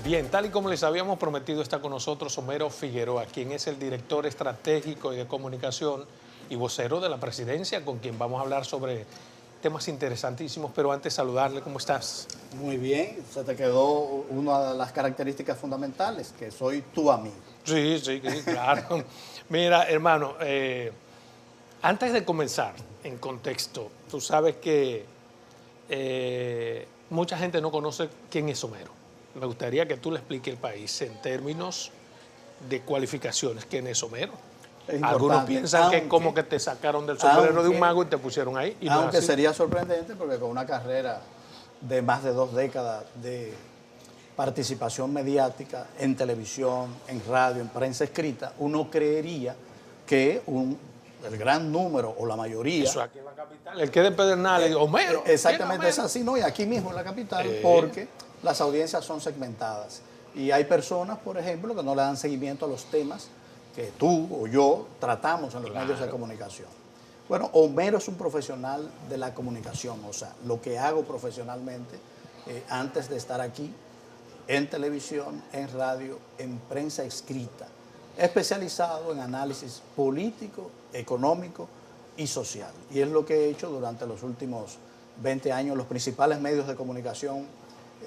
Bien, tal y como les habíamos prometido, está con nosotros Homero Figueroa, quien es el director estratégico y de comunicación y vocero de la presidencia, con quien vamos a hablar sobre temas interesantísimos, pero antes saludarle, ¿cómo estás? Muy bien, se te quedó una de las características fundamentales, que soy tu amigo. Sí, claro. Mira, hermano, antes de comenzar, en contexto, tú sabes que mucha gente no conoce quién es Homero. Me gustaría que tú le expliques al país en términos de cualificaciones quién es Homero. Es Algunos importante, piensan que es como que te sacaron del sombrero de un mago y te pusieron ahí. Y no aunque es así. sería sorprendente porque con una carrera de más de 2 décadas de participación mediática en televisión, en radio, en prensa escrita, uno creería que el gran número o la mayoría... Eso aquí en la capital. El que de Pedernales, Homero. Exactamente, es Homero. así, ¿no? Y aquí mismo en la capital, porque las audiencias son segmentadas. Y hay personas, por ejemplo, que no le dan seguimiento a los temas que tú o yo tratamos en los medios de comunicación. Bueno, Homero es un profesional de la comunicación, o sea, lo que hago profesionalmente antes de estar aquí, en televisión, en radio, en prensa escrita, especializado en análisis político, económico y social. Y es lo que he hecho durante los últimos 20 años, los principales medios de comunicación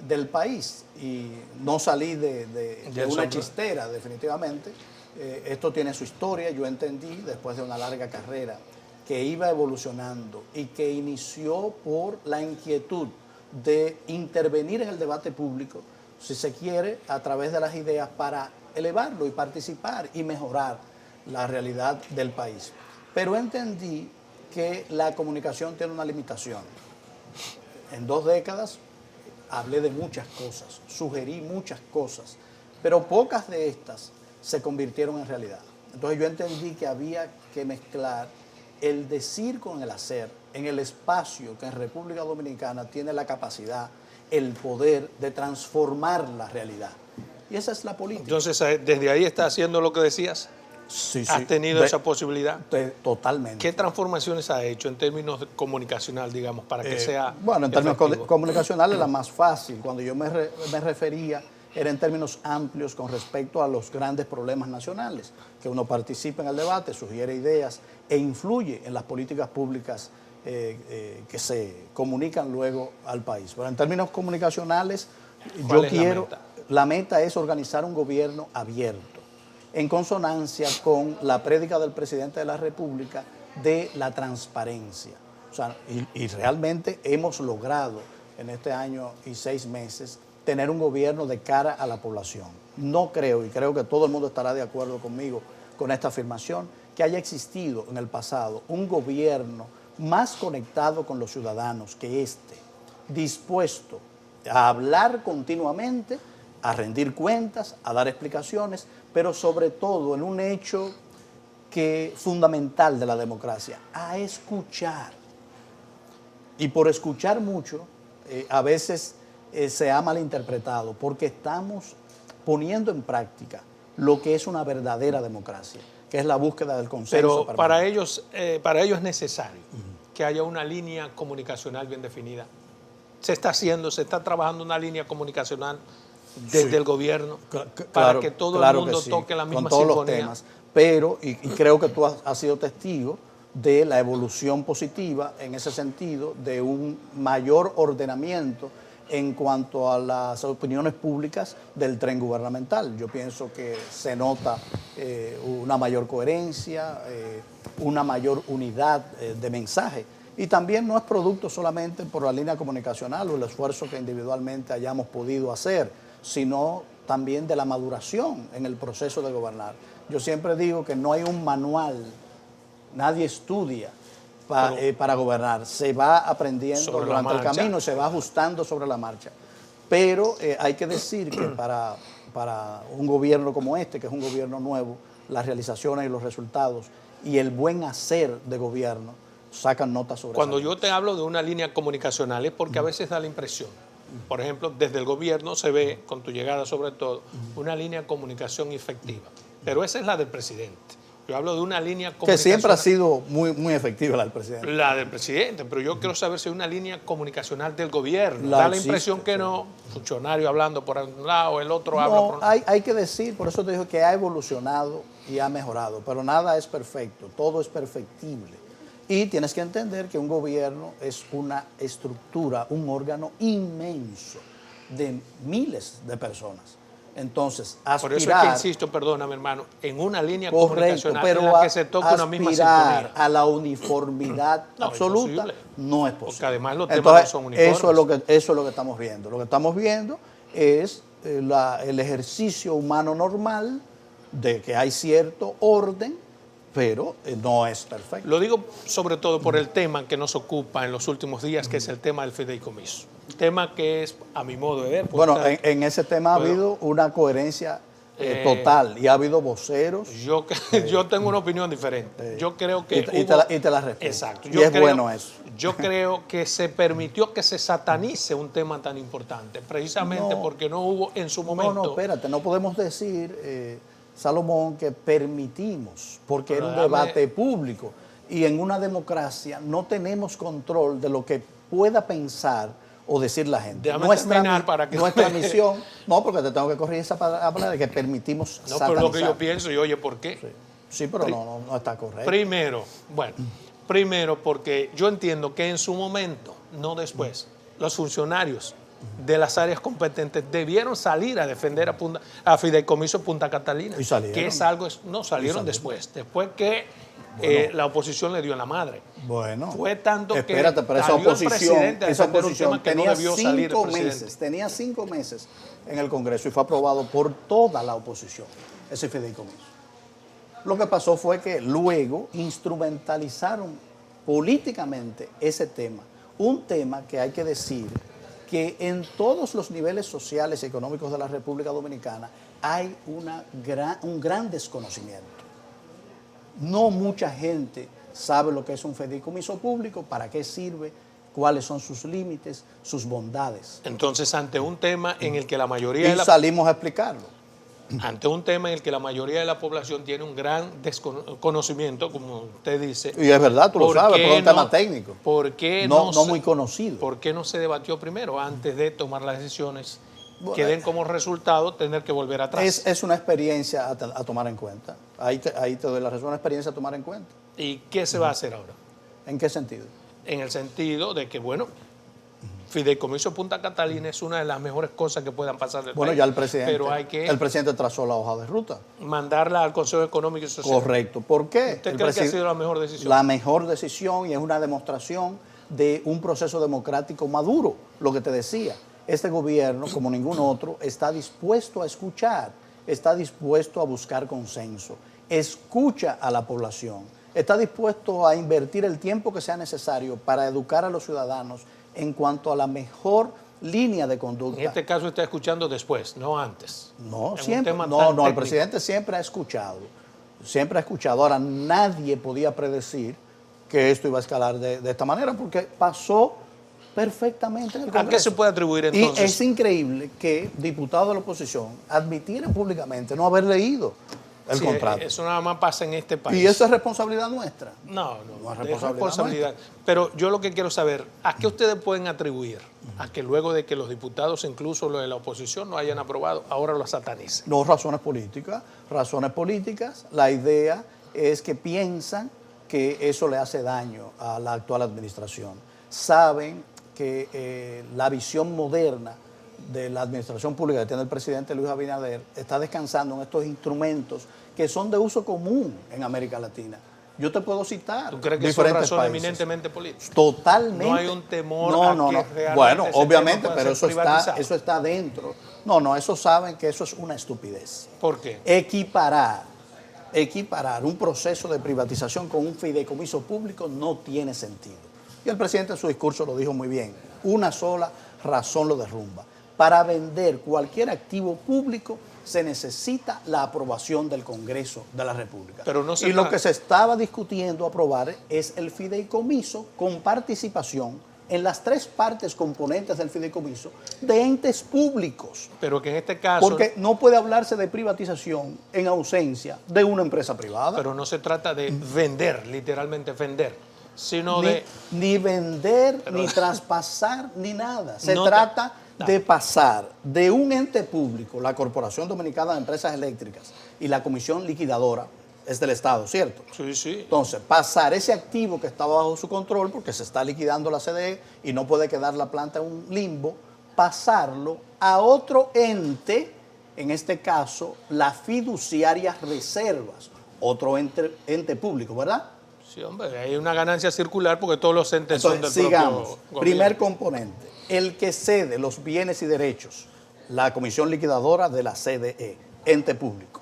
del país. Y no salí de una chistera, definitivamente. Esto tiene su historia. Yo entendí, después de una larga carrera, que iba evolucionando y que inició por la inquietud de intervenir en el debate público, si se quiere, a través de las ideas para elevarlo y participar y mejorar la realidad del país. Pero entendí que la comunicación tiene una limitación. En 2 décadas hablé de muchas cosas, sugerí muchas cosas, pero pocas de estas se convirtieron en realidad. Entonces yo entendí que había que mezclar el decir con el hacer en el espacio que en República Dominicana tiene la capacidad, el poder de transformar la realidad. Y esa es la política. Entonces, desde ahí estás haciendo lo que decías. Sí, ¿Has tenido esa posibilidad? Totalmente. ¿Qué transformaciones has hecho en términos comunicacional, digamos, para que sea Bueno, en términos efectivo? comunicacionales la más fácil. Cuando yo me refería era en términos amplios con respecto a los grandes problemas nacionales, que uno participa en el debate, sugiere ideas e influye en las políticas públicas que se comunican luego al país. Pero en términos comunicacionales, yo quiero... La meta es organizar un gobierno abierto, en consonancia con la prédica del presidente de la República de la transparencia. O sea, y realmente hemos logrado en este año y 6 meses tener un gobierno de cara a la población. No creo, y creo que todo el mundo estará de acuerdo conmigo con esta afirmación, que haya existido en el pasado un gobierno más conectado con los ciudadanos que este, dispuesto a hablar continuamente, a rendir cuentas, a dar explicaciones, pero sobre todo en un hecho fundamental de la democracia, a escuchar. Y por escuchar mucho, a veces se ha malinterpretado, porque estamos poniendo en práctica lo que es una verdadera democracia, que es la búsqueda del consenso. Pero para ellos es necesario que haya una línea comunicacional bien definida. Se está trabajando una línea comunicacional desde el gobierno para que todo el mundo toque la misma sintonía. Con todos los temas. Pero, y creo que tú has sido testigo de la evolución positiva en ese sentido, de un mayor ordenamiento en cuanto a las opiniones públicas del tren gubernamental. Yo pienso que se nota una mayor coherencia, una mayor unidad de mensaje. Y también no es producto solamente por la línea comunicacional o el esfuerzo que individualmente hayamos podido hacer, sino también de la maduración en el proceso de gobernar. Yo siempre digo que no hay un manual, nadie estudia para gobernar, se va aprendiendo durante el camino, se va ajustando sobre la marcha. Pero hay que decir que para un gobierno como este, que es un gobierno nuevo, las realizaciones y los resultados y el buen hacer de gobierno sacan notas sobre eso. Cuando yo te hablo de una línea comunicacional es porque a veces da la impresión, por ejemplo, desde el gobierno se ve, con tu llegada sobre todo, una línea de comunicación efectiva. Pero esa es la del presidente. Yo hablo de una línea que siempre ha comunicacional. sido muy efectiva la del presidente. La del presidente, pero yo quiero saber si hay una línea comunicacional del gobierno. La Da la existe, impresión que sí. no, funcionario hablando por un lado, el otro habla por No, otro. hay que decir, por eso te digo que ha evolucionado y ha mejorado, pero nada es perfecto, todo es perfectible. Y tienes que entender que un gobierno es una estructura, un órgano inmenso de miles de personas. Entonces, aspirar... Por eso es que insisto, perdóname hermano, en una línea Correcto, comunicacional pero en la que se toca una misma sintonía. a la uniformidad No, absoluta imposible. no es posible. Porque además los temas Entonces, no son uniformes. eso es lo que estamos viendo. Lo que estamos viendo es el ejercicio humano normal de que hay cierto orden, pero no es perfecto. Lo digo sobre todo por el tema que nos ocupa en los últimos días, que es el tema del fideicomiso. Un tema que es, a mi modo de ver... Bueno, en ese tema ha habido una coherencia total y ha habido voceros. Yo tengo una opinión diferente. Yo creo que y te la respeto. Exacto. Y es bueno eso. Yo creo que se permitió que se satanice un tema tan importante, precisamente porque no hubo en su momento... No, espérate, no podemos decir, Salomón, que permitimos, porque era un debate público. Y en una democracia no tenemos control de lo que pueda pensar o decir la gente. Nuestra misión, no, porque te tengo que corregir esa palabra de que permitimos satanizar. No, pero lo que yo pienso, y oye, ¿por qué? Sí, pero no está correcto. Primero, porque yo entiendo que en su momento, no después, los funcionarios de las áreas competentes debieron salir a defender a Fideicomiso Punta Catalina. Y salieron. Que es algo, no, salieron después que la oposición le dio en la madre. Bueno, fue tanto espérate, que pero esa oposición tenía 5 meses, tenía 5 meses en el Congreso y fue aprobado por toda la oposición, ese fideicomiso. Lo que pasó fue que luego instrumentalizaron políticamente ese tema, un tema que hay que decir que en todos los niveles sociales y económicos de la República Dominicana hay un gran desconocimiento. No mucha gente sabe lo que es un fideicomiso público, para qué sirve, cuáles son sus límites, sus bondades. Entonces, ante un tema en el que la mayoría salimos a explicarlo. Ante un tema en el que la mayoría de la población tiene un gran desconocimiento, como usted dice. Y es verdad, tú lo sabes, pero es un tema técnico. ¿Por qué no muy conocido? ¿Por qué no se debatió primero antes de tomar las decisiones que den como resultado tener que volver atrás? Es una experiencia a tomar en cuenta. Ahí te doy la razón, una experiencia a tomar en cuenta. ¿Y qué se va a hacer ahora? ¿En qué sentido? En el sentido de que, bueno, Fideicomiso Punta Catalina es una de las mejores cosas que puedan pasar del país. Ya el presidente, pero hay que el presidente trazó la hoja de ruta. Mandarla al Consejo Económico y Social. Correcto. ¿Por qué? ¿Usted cree que ha sido la mejor decisión? La mejor decisión, y es una demostración de un proceso democrático maduro. Lo que te decía, este gobierno, como ningún otro, está dispuesto a escuchar, está dispuesto a buscar consenso, escucha a la población, está dispuesto a invertir el tiempo que sea necesario para educar a los ciudadanos en cuanto a la mejor línea de conducta. En este caso está escuchando después, no antes. No, siempre. No, el presidente siempre ha escuchado. Siempre ha escuchado. Ahora, nadie podía predecir que esto iba a escalar de esta manera, porque pasó perfectamente en el Congreso. ¿A qué se puede atribuir entonces? Y es increíble que diputados de la oposición admitieran públicamente no haber leído el contrato. Eso nada más pasa en este país. ¿Y eso es responsabilidad nuestra? No es responsabilidad. Pero yo lo que quiero saber, ¿a qué ustedes pueden atribuir a que luego de que los diputados, incluso los de la oposición, no hayan aprobado, ahora lo satanicen? No, razones políticas. Razones políticas. La idea es que piensan que eso le hace daño a la actual administración. Saben que la visión moderna de la administración pública que tiene el presidente Luis Abinader está descansando en estos instrumentos que son de uso común en América Latina. Yo te puedo citar. ¿Tú crees que son razones eminentemente políticas? Totalmente. No hay un temor a que realmente bueno, ese obviamente, tema pueda pero ser eso está dentro. No, eso saben que eso es una estupidez. ¿Por qué? Equiparar un proceso de privatización con un fideicomiso público no tiene sentido. Y el presidente en su discurso lo dijo muy bien. Una sola razón lo derrumba. Para vender cualquier activo público se necesita la aprobación del Congreso de la República. Pero no lo que se estaba discutiendo aprobar es el fideicomiso con participación en las tres partes componentes del fideicomiso de entes públicos. Pero que en este caso... Porque no puede hablarse de privatización en ausencia de una empresa privada. Pero no se trata de vender, literalmente vender, sino de... Ni vender, ni traspasar, ni nada. Se trata de pasar de un ente público, la Corporación Dominicana de Empresas Eléctricas y la Comisión Liquidadora, es del Estado, ¿cierto? Sí, sí. Entonces, pasar ese activo que estaba bajo su control, porque se está liquidando la CDE y no puede quedar la planta en un limbo, pasarlo a otro ente, en este caso, la fiduciaria Reservas, otro ente público, ¿verdad? Sí, hombre, hay una ganancia circular porque todos los entes son del sigamos. propio gobierno. Primer componente, el que cede los bienes y derechos, la Comisión Liquidadora de la CDE, ente público.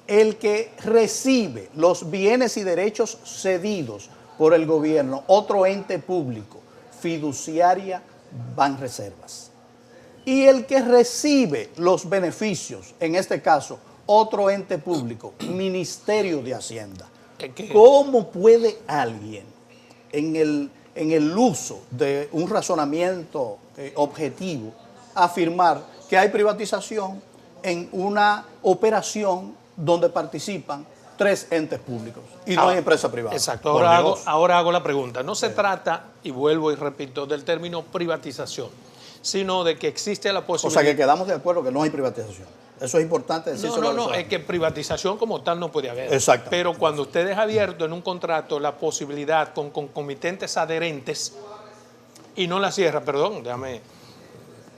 El que recibe los bienes y derechos cedidos por el gobierno, otro ente público, fiduciaria Banreservas. Y el que recibe los beneficios, en este caso, otro ente público, Ministerio de Hacienda. ¿Cómo puede alguien, en el uso de un razonamiento objetivo, afirmar que hay privatización en una operación donde participan tres entes públicos y no hay empresa privada? Exacto. Ahora hago la pregunta. No se trata, y vuelvo y repito, del término privatización, sino de que existe la posibilidad... O sea, que quedamos de acuerdo que no hay privatización. Eso es importante decirlo. No, es que privatización como tal no puede haber. Exacto. Pero cuando usted deja abierto en un contrato la posibilidad con concomitentes adherentes y no la cierra, perdón, déjame,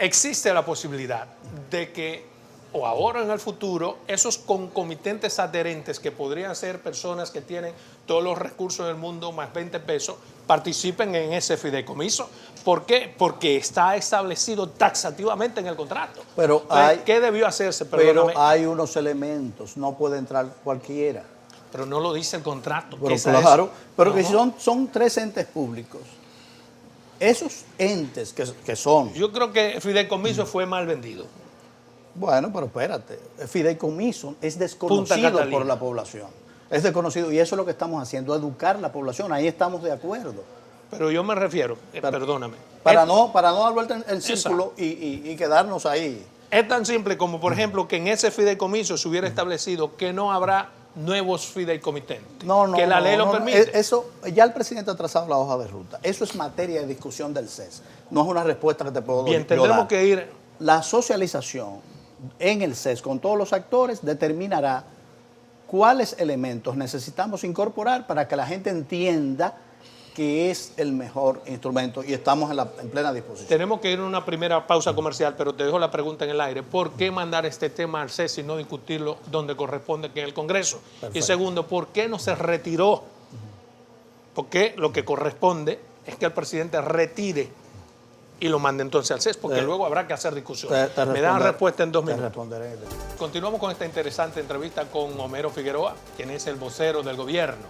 existe la posibilidad de que, o ahora en el futuro, esos concomitentes adherentes, que podrían ser personas que tienen todos los recursos del mundo más 20 pesos, participen en ese fideicomiso. ¿Por qué? Porque está establecido taxativamente en el contrato. Pero ¿qué debió hacerse? Perdóname. Pero hay unos elementos, no puede entrar cualquiera. Pero no lo dice el contrato. Pero claro, pero que son tres entes públicos. Esos entes que son... Yo creo que el fideicomiso fue mal vendido. Bueno, pero espérate, el fideicomiso es desconocido por la población. Es desconocido y eso es lo que estamos haciendo, educar a la población, ahí estamos de acuerdo. Pero yo me refiero, perdóname. Para no dar vuelta el círculo y quedarnos ahí. Es tan simple como, por ejemplo, que en ese fideicomiso se hubiera establecido que no habrá nuevos fideicomitentes. Que la ley lo permite. Eso, ya el presidente ha trazado la hoja de ruta. Eso es materia de discusión del CES. No es una respuesta que te puedo dar. Bien, tendremos que ir... La socialización en el CES con todos los actores determinará cuáles elementos necesitamos incorporar para que la gente entienda que es el mejor instrumento y estamos en plena disposición. Tenemos que ir a una primera pausa comercial, pero te dejo la pregunta en el aire. ¿Por qué mandar este tema al CES y no discutirlo donde corresponde, que es el Congreso? Perfecto. Y segundo, ¿por qué no se retiró? Porque lo que corresponde es que el presidente retire y lo mande entonces al CES, porque luego habrá que hacer discusión. Me dan respuesta en 2 minutos. Continuamos con esta interesante entrevista con Homero Figueroa, quien es el vocero del gobierno.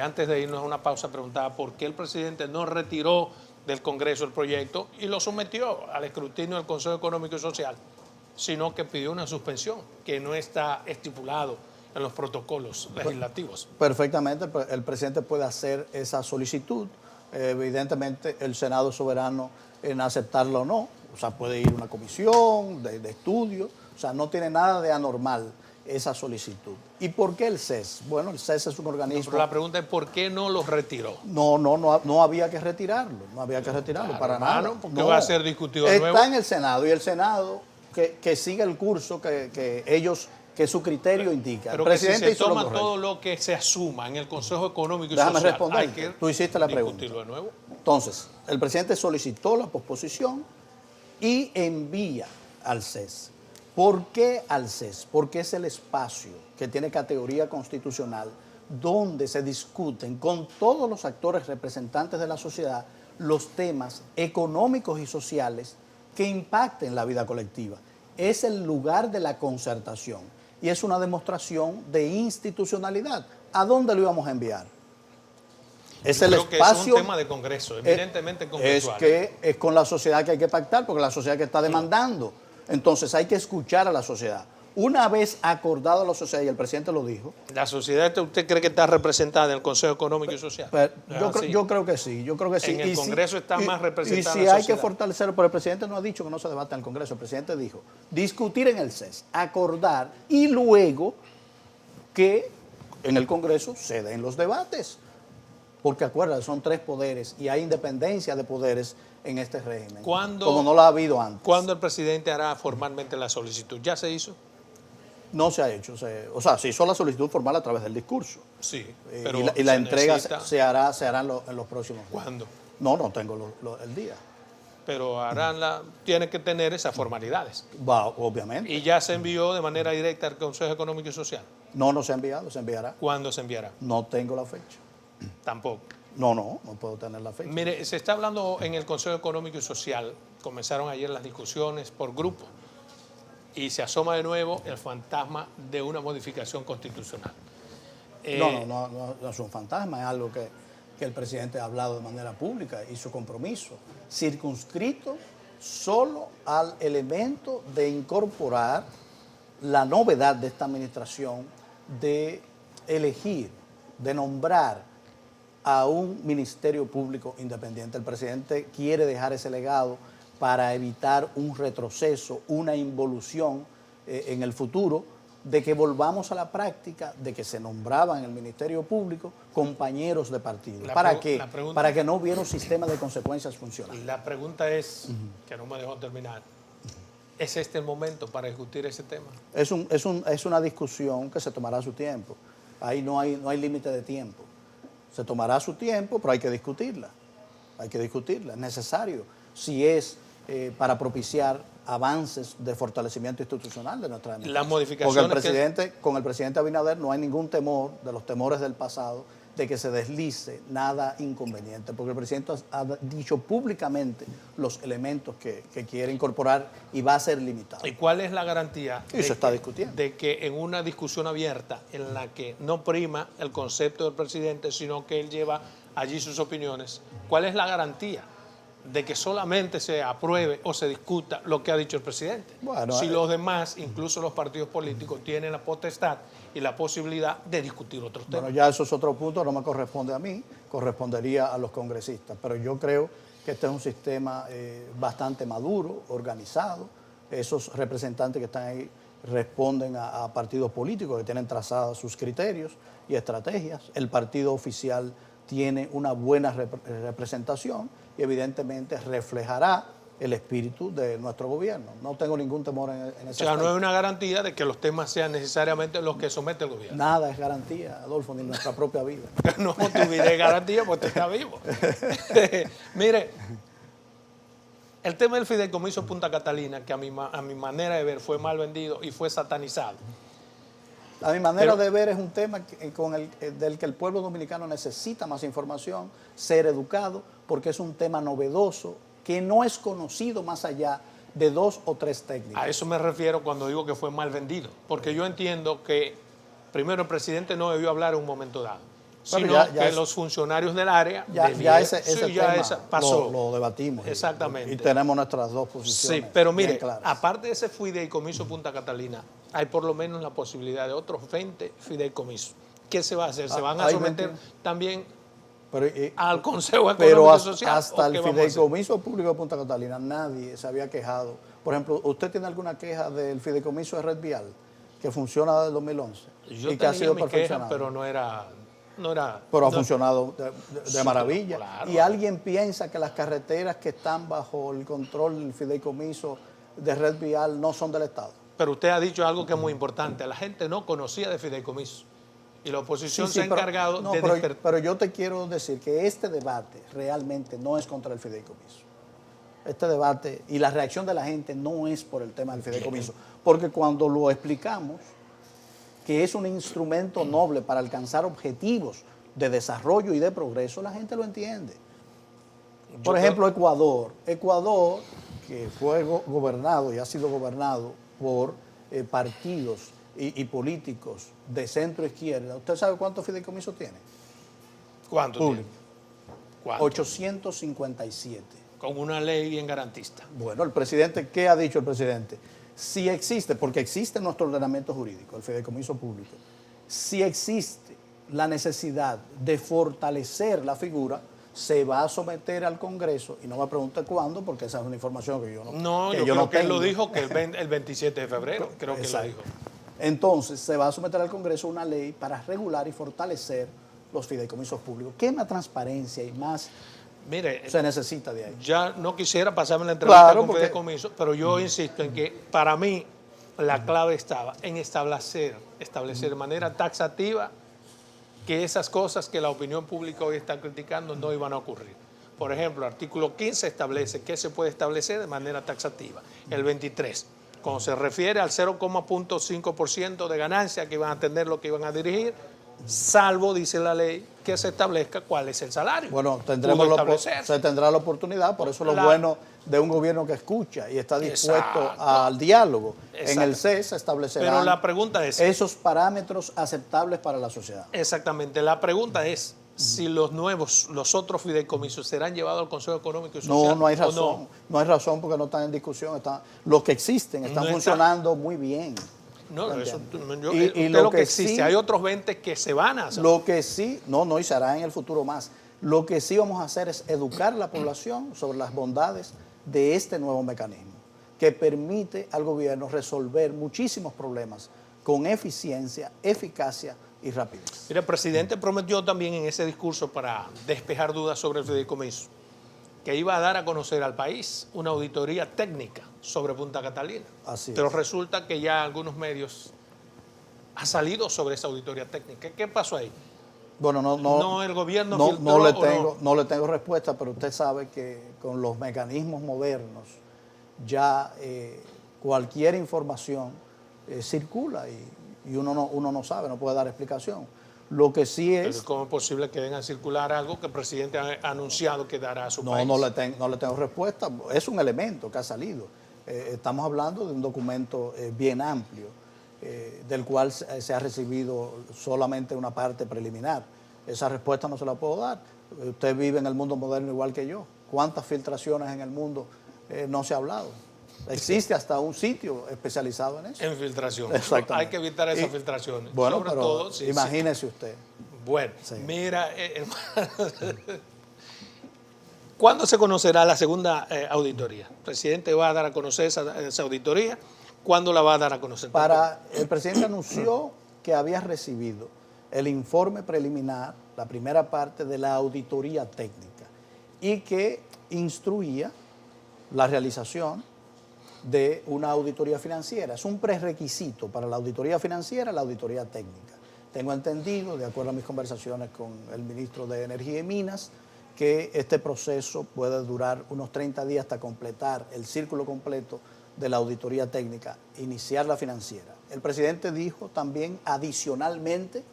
Antes de irnos a una pausa, preguntaba por qué el presidente no retiró del Congreso el proyecto y lo sometió al escrutinio del Consejo Económico y Social, sino que pidió una suspensión, que no está estipulado en los protocolos legislativos. Perfectamente, el presidente puede hacer esa solicitud. Evidentemente, el Senado es soberano en aceptarlo o no. O sea, puede ir a una comisión de estudio. O sea, no tiene nada de anormal esa solicitud. ¿Y por qué el CES? Bueno, el CES es un organismo... Pero la pregunta es ¿por qué no lo retiró? No había que retirarlo. No había que retirarlo, claro, para nada. Porque va a ser discutido de nuevo. Está en el Senado y el Senado que siga el curso que su criterio indica. Pero el presidente que si se toma todo lo que se asuma en el Consejo Económico y Social, responder. Hay que tú hiciste la pregunta. Discutirlo de nuevo. Entonces, el presidente solicitó la posposición y envía al CES. ¿Por qué al CES? Porque es el espacio que tiene categoría constitucional donde se discuten con todos los actores representantes de la sociedad los temas económicos y sociales que impacten la vida colectiva. Es el lugar de la concertación y es una demostración de institucionalidad. ¿A dónde lo íbamos a enviar? Es el espacio, que es un tema de Congreso, evidentemente congresual. Es que es con la sociedad que hay que pactar, porque la sociedad que está demandando. Entonces hay que escuchar a la sociedad. Una vez acordado la sociedad, y el presidente lo dijo. ¿La sociedad usted cree que está representada en el Consejo Económico y Social? Yo creo que sí, yo creo que sí. En el Congreso está más representada y si la hay que sociedad. fortalecerlo, pero el presidente no ha dicho que no se debata en el Congreso. El presidente dijo, discutir en el CES, acordar y luego que en el Congreso se den los debates. Porque acuérdate, son 3 poderes y hay independencia de poderes en este régimen. Como no lo ha habido antes. ¿Cuándo el presidente hará formalmente la solicitud? ¿Ya se hizo? No se ha hecho. O sea, se hizo la solicitud formal a través del discurso. Sí, pero y la entrega necesita... se hará en los próximos días. ¿Cuándo? No tengo el día. Pero tiene que tener esas formalidades. Va, obviamente. ¿Y ya se envió de manera directa al Consejo Económico y Social? No se ha enviado, se enviará. ¿Cuándo se enviará? No tengo la fecha. Tampoco. No puedo tener la fecha. Mire, se está hablando en el Consejo Económico y Social, comenzaron ayer las discusiones por grupo y se asoma de nuevo el fantasma de una modificación constitucional. No es un fantasma, es algo que el presidente ha hablado de manera pública y su compromiso, circunscrito solo al elemento de incorporar la novedad de esta administración de elegir, de nombrar a un ministerio público independiente. El presidente quiere dejar ese legado para evitar un retroceso, una involución en el futuro, de que volvamos a la práctica de que se nombraban en el Ministerio Público compañeros de partido. ¿Para qué? Para que no hubiera un sistema de consecuencias funcional. La pregunta es, que no me dejó terminar, ¿es este el momento para discutir ese tema? Es una discusión que se tomará su tiempo. Ahí no hay límite de tiempo. Se tomará su tiempo, pero hay que discutirla. Es necesario. Si es para propiciar avances de fortalecimiento institucional de nuestra democracia. Las modificaciones con el presidente Abinader no hay ningún temor de los temores del pasado de que se deslice nada inconveniente, porque el presidente ha dicho públicamente los elementos que quiere incorporar y va a ser limitado. ¿Y cuál es la garantía de que en una discusión abierta en la que no prima el concepto del presidente, sino que él lleva allí sus opiniones, cuál es la garantía de que solamente se apruebe o se discuta lo que ha dicho el presidente? Bueno, si los demás, incluso los partidos políticos, tienen la potestad y la posibilidad de discutir otros temas. Bueno, ya eso es otro punto, no me corresponde a mí, correspondería a los congresistas, pero yo creo que este es un sistema bastante maduro, organizado. Esos representantes que están ahí responden a partidos políticos que tienen trazados sus criterios y estrategias. El partido oficial tiene una buena representación y evidentemente reflejará el espíritu de nuestro gobierno. No tengo ningún temor en ese aspecto. O sea, no hay una garantía de que los temas sean necesariamente los que somete el gobierno. Nada es garantía, Adolfo, ni nuestra propia vida. No, tu vida es garantía porque usted está vivo. Mire, el tema del fideicomiso Punta Catalina, que a mi manera de ver fue mal vendido y fue satanizado. A mi manera de ver es un tema del que el pueblo dominicano necesita más información, ser educado, porque es un tema novedoso que no es conocido más allá de 2 o 3 técnicos. A eso me refiero cuando digo que fue mal vendido, porque yo entiendo que primero el presidente no debió hablar en un momento dado, sino que los funcionarios del área ese tema pasó. Lo debatimos. Exactamente. Y tenemos nuestras 2 posiciones. Sí, pero mire, aparte de ese fideicomiso Punta Catalina, hay por lo menos la posibilidad de otros 20 fideicomisos. ¿Qué se va a hacer? ¿Se van a someter también al Consejo Económico y Social? Hasta el fideicomiso público de Punta Catalina nadie se había quejado. Por ejemplo, ¿usted tiene alguna queja del fideicomiso de Red Vial que funciona desde el 2011? Yo tenía mi queja, pero no era... Pero ha funcionado de maravilla. Claro. Y alguien piensa que las carreteras que están bajo el control del fideicomiso de Red Vial no son del Estado. Pero usted ha dicho algo que es muy importante. La gente no conocía de fideicomiso. Y la oposición se ha encargado de despertar. Pero yo te quiero decir que este debate realmente no es contra el fideicomiso. Este debate y la reacción de la gente no es por el tema del fideicomiso. Porque cuando lo explicamos, que es un instrumento noble para alcanzar objetivos de desarrollo y de progreso, la gente lo entiende. Por ejemplo, Ecuador, que fue gobernado y ha sido gobernado por partidos y políticos de centro izquierda. ¿Usted sabe cuántos fideicomisos tiene? ¿Cuántos tiene? 857. Con una ley bien garantista. Bueno, el presidente, ¿qué ha dicho el presidente? Si existe, porque existe en nuestro ordenamiento jurídico, el fideicomiso público, si existe la necesidad de fortalecer la figura, se va a someter al Congreso, y no me pregunte cuándo, porque esa es una información que yo no No, que yo creo no que él tengo. lo dijo que el 27 de febrero, creo que lo dijo. Entonces, se va a someter al Congreso una ley para regular y fortalecer los fideicomisos públicos. ¿Qué más transparencia y más Mire, se necesita de ahí? ya no quisiera pasarme la entrevista Claro, con porque- fideicomiso, pero yo insisto en que para mí la clave estaba en establecer de manera taxativa que esas cosas que la opinión pública hoy está criticando no iban a ocurrir. Por ejemplo, el artículo 15 establece que se puede establecer de manera taxativa. El 23, cuando se refiere al 0,5% de ganancia que iban a tener lo que iban a dirigir, salvo, dice la ley, que se establezca cuál es el salario. Bueno, Pudo establecerse. se tendrá la oportunidad, por eso lo bueno de un gobierno que escucha y está dispuesto Exacto. al diálogo. Exacto. En el CES se establecerán Pero la pregunta es, esos parámetros aceptables para la sociedad. exactamente, la pregunta es si los otros fideicomisos serán llevados al Consejo Económico y No, Social. no hay o razón. No hay razón porque no están en discusión. Los que existen están No está. funcionando muy bien. No, eso, ¿Entiendes? usted lo que existe, sí- hay otros 20 que se van a hacer. Lo que sí, no, y se hará en el futuro más. Lo que sí vamos a hacer es educar a la población sobre las bondades de este nuevo mecanismo, que permite al gobierno resolver muchísimos problemas con eficiencia, eficacia y rapidez. Mira, el presidente prometió también en ese discurso, para despejar dudas sobre el fideicomiso, que iba a dar a conocer al país una auditoría técnica sobre Punta Catalina. Así Pero es. resulta que ya algunos medios ha salido sobre esa auditoría técnica. ¿Qué pasó ahí? Bueno, No, el gobierno no, filtró, no le ¿o tengo, no le tengo respuesta, pero usted sabe que con los mecanismos modernos ya cualquier información circula y uno no sabe, no puede dar explicación. Lo que sí Pero es... ¿cómo es posible que den a circular algo que el presidente ha anunciado que dará a su No, país? no le tengo respuesta. Es un elemento que ha salido. Estamos hablando de un documento bien amplio, del cual se ha recibido solamente una parte preliminar. Esa respuesta no se la puedo dar. Usted vive en el mundo moderno igual que yo. ¿Cuántas filtraciones en el mundo no se ha hablado? Existe hasta un sitio especializado en eso. En filtración. Exactamente. Hay que evitar esas filtraciones. Bueno, Sobre pero todo, sí, imagínese usted. Bueno, Sí. mira, hermano, ¿cuándo se conocerá la segunda auditoría? ¿El presidente va a dar a conocer esa auditoría? ¿Cuándo la va a dar a conocer? El presidente anunció que había recibido el informe preliminar, la primera parte de la auditoría técnica, y que instruía la realización de una auditoría financiera. Es un prerequisito para la auditoría financiera, la auditoría técnica. Tengo entendido, de acuerdo a mis conversaciones con el ministro de Energía y Minas, que este proceso puede durar unos 30 días hasta completar el círculo completo de la auditoría técnica, iniciar la financiera. El presidente dijo también adicionalmente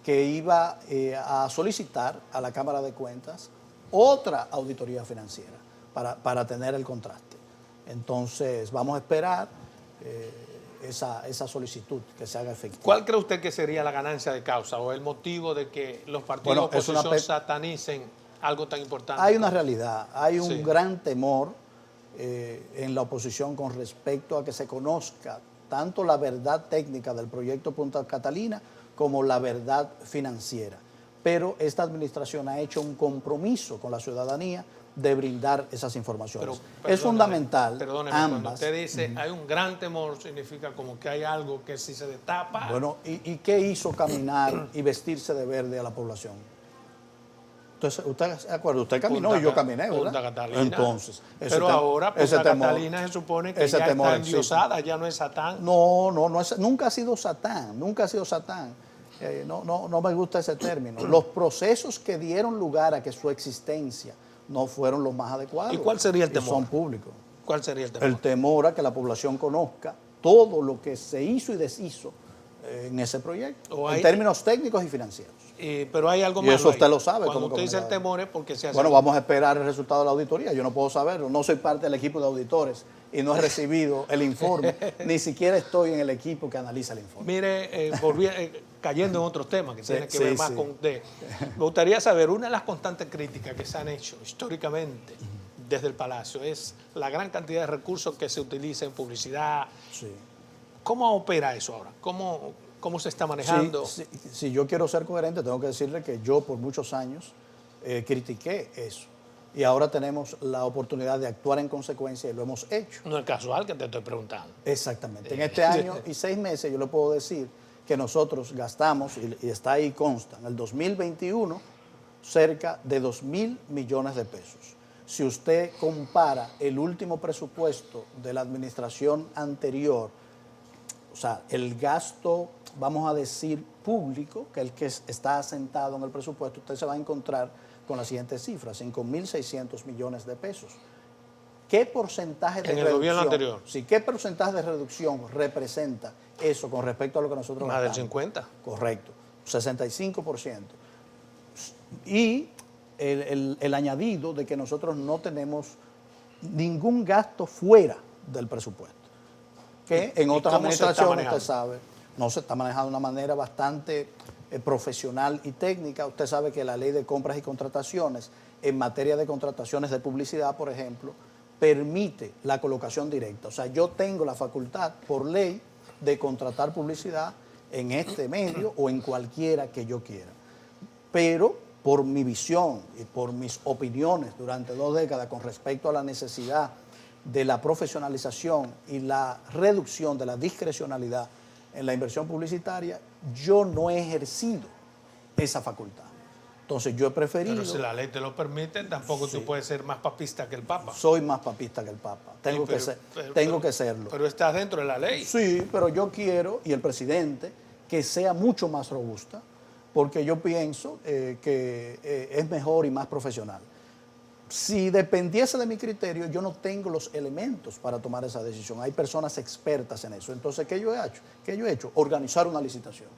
que iba a solicitar a la Cámara de Cuentas otra auditoría financiera para tener el contraste. Entonces, vamos a esperar esa solicitud que se haga efectiva. ¿Cuál cree usted que sería la ganancia de causa o el motivo de que los partidos de oposición satanicen algo tan importante? Hay una realidad, hay un Sí. gran temor en la oposición con respecto a que se conozca tanto la verdad técnica del proyecto Punta Catalina como la verdad financiera. Pero esta administración ha hecho un compromiso con la ciudadanía de brindar esas informaciones. Es fundamental. Perdóneme, ambas. cuando usted dice hay un gran temor, significa como que hay algo que si se destapa... Bueno, ¿y qué hizo caminar y vestirse de verde a la población? Entonces, ¿usted se acuerda? Usted caminó y yo caminé, ¿verdad? Punta Catalina. Entonces, pero ahora Punta temor, Catalina se supone que ese ya temor está existe. endiosada, ya no es Satán. Nunca ha sido Satán, nunca ha sido Satán. No me gusta ese término. Los procesos que dieron lugar a que su existencia no fueron los más adecuados. ¿Y cuál sería el y temor? son públicos. ¿Cuál sería el temor? El temor a que la población conozca todo lo que se hizo y deshizo en ese proyecto, en términos técnicos y financieros. Pero hay algo Y malo eso usted ahí. lo sabe. Cuando como usted dice el comunicador. temor es porque se hace... Bueno, vamos a esperar el resultado de la auditoría. Yo no puedo saberlo. No soy parte del equipo de auditores y no he recibido el informe. Ni siquiera estoy en el equipo que analiza el informe. Mire, cayendo en otros temas que tienen que sí, ver más sí. con... me gustaría saber, una de las constantes críticas que se han hecho históricamente desde el Palacio es la gran cantidad de recursos que se utiliza en publicidad. Sí. ¿Cómo opera eso ahora? ¿Cómo se está manejando? Si yo quiero ser coherente, tengo que decirle que yo por muchos años critiqué eso. Y ahora tenemos la oportunidad de actuar en consecuencia y lo hemos hecho. No es casual que te estoy preguntando. Exactamente. En este año y 6 meses yo le puedo decir que nosotros gastamos, y está ahí consta, en el 2021 cerca de 2.000 millones de pesos. Si usted compara el último presupuesto de la administración anterior, o sea, el gasto, vamos a decir, público, que el que está asentado en el presupuesto, usted se va a encontrar con la siguiente cifra, 5.600 millones de pesos. ¿Qué porcentaje de reducción? En el gobierno anterior. Sí, ¿qué porcentaje de reducción representa eso con respecto a lo que nosotros Más gastamos? del 50. Correcto, 65%. Y el añadido de que nosotros no tenemos ningún gasto fuera del presupuesto, que en otras administraciones, usted sabe, no se está manejando de una manera bastante profesional y técnica. Usted sabe que la ley de compras y contrataciones, en materia de contrataciones de publicidad, por ejemplo, permite la colocación directa. O sea, yo tengo la facultad por ley de contratar publicidad en este medio o en cualquiera que yo quiera. Pero por mi visión y por mis opiniones durante 2 décadas con respecto a la necesidad de la profesionalización y la reducción de la discrecionalidad en la inversión publicitaria, yo no he ejercido esa facultad. Entonces yo he preferido... Pero si la ley te lo permite, tampoco tú puedes ser más papista que el Papa. Soy más papista que el Papa. Tengo que serlo. Pero estás dentro de la ley. Sí, pero yo quiero, y el presidente, que sea mucho más robusta, porque yo pienso que es mejor y más profesional. Si dependiese de mi criterio, yo no tengo los elementos para tomar esa decisión. Hay personas expertas en eso. Entonces, ¿qué yo he hecho? ¿Qué yo he hecho? Organizar una licitación,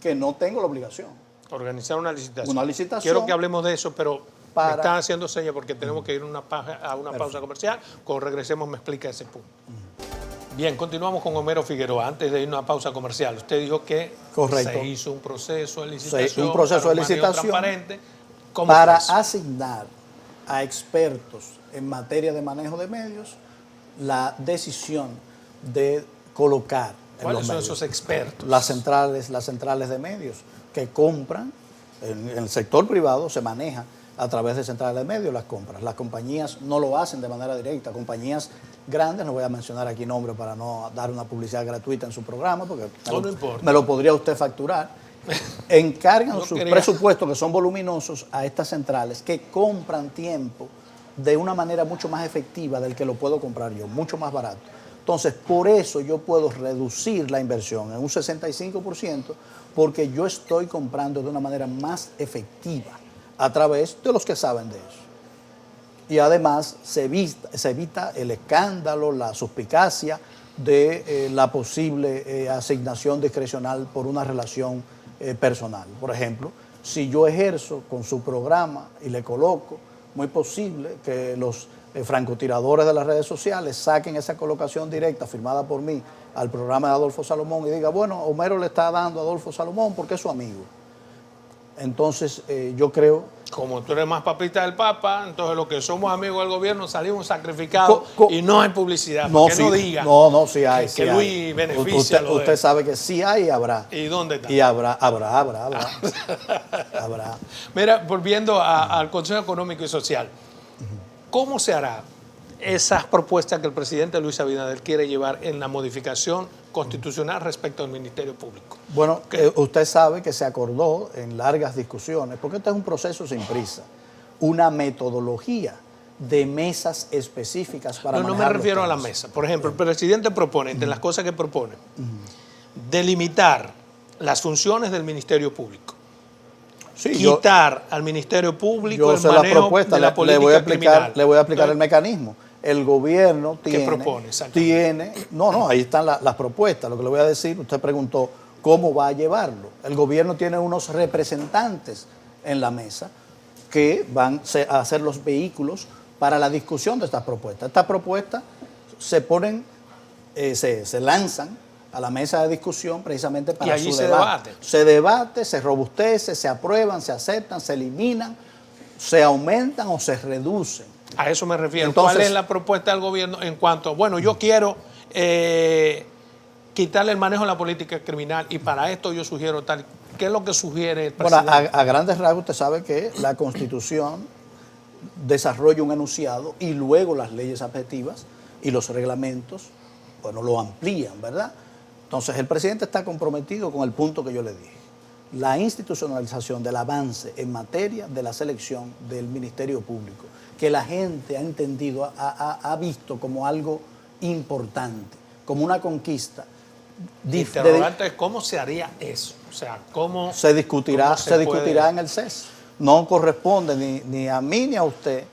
que no tengo la obligación. Organizar una licitación. Una licitación. Quiero que hablemos de eso, pero me están haciendo señas porque tenemos que ir a una pausa comercial. Cuando regresemos me explica ese punto. Bien, continuamos con Homero Figueroa. Antes de ir a una pausa comercial, usted dijo que se hizo un proceso de licitación. Un proceso de licitación transparente. Para asignar a expertos en materia de manejo de medios la decisión de colocar en ¿Cuáles los son medios esos expertos? Las centrales de medios que compran. En el sector privado se maneja a través de centrales de medios las compras. Las compañías no lo hacen de manera directa. Compañías grandes, no voy a mencionar aquí nombres para no dar una publicidad gratuita en su programa, porque me lo podría usted facturar. Encargan sus presupuestos, que son voluminosos, a estas centrales que compran tiempo de una manera mucho más efectiva del que lo puedo comprar yo, mucho más barato. Entonces, por eso yo puedo reducir la inversión en un 65%, porque yo estoy comprando de una manera más efectiva a través de los que saben de eso. Y además se evita el escándalo, la suspicacia de la posible asignación discrecional por una relación personal. Por ejemplo, si yo ejerzo con su programa y le coloco, muy posible que los francotiradores de las redes sociales saquen esa colocación directa firmada por mí al programa de Adolfo Salomón y diga, bueno, Homero le está dando a Adolfo Salomón porque es su amigo. Entonces, yo creo... Como tú eres más papista del Papa, entonces los que somos amigos del gobierno salimos sacrificados y no hay publicidad. No, sí, no digan sí hay. Que Luis beneficia. Usted sabe que sí hay y habrá. ¿Y dónde está? Y habrá. Mira, volviendo al Consejo Económico y Social, ¿cómo se hará esas propuestas que el presidente Luis Abinader quiere llevar en la modificación constitucional respecto al Ministerio Público? Bueno, usted sabe que se acordó en largas discusiones, porque este es un proceso sin prisa, una metodología de mesas específicas para manejar. No me refiero a la mesa. Por ejemplo, el presidente propone, entre las cosas que propone, delimitar las funciones del Ministerio Público. Sí, quitar al Ministerio Público el manejo de la política criminal. Le voy a explicar el mecanismo. El gobierno tiene... ¿Qué propone? Ahí están las propuestas. Lo que le voy a decir, usted preguntó cómo va a llevarlo. El gobierno tiene unos representantes en la mesa que van a ser los vehículos para la discusión de estas propuestas. Estas propuestas se lanzan a la mesa de discusión precisamente para su debate. Se debate, se robustece, se aprueban, se aceptan, se eliminan, se aumentan o se reducen. A eso me refiero. Entonces, ¿cuál es la propuesta del gobierno en cuanto, bueno, yo quiero quitarle el manejo de la política criminal y para esto yo sugiero tal? ¿Qué es lo que sugiere el bueno, presidente? a grandes rasgos usted sabe que la Constitución desarrolla un enunciado y luego las leyes objetivas y los reglamentos, bueno, lo amplían, ¿verdad? Entonces el presidente está comprometido con el punto que yo le dije. La institucionalización del avance en materia de la selección del Ministerio Público, que la gente ha entendido, ha visto como algo importante, como una conquista. El interrogante es cómo se haría eso. O sea, cómo se discutirá, cómo discutirá en el CES. No corresponde ni a mí ni a usted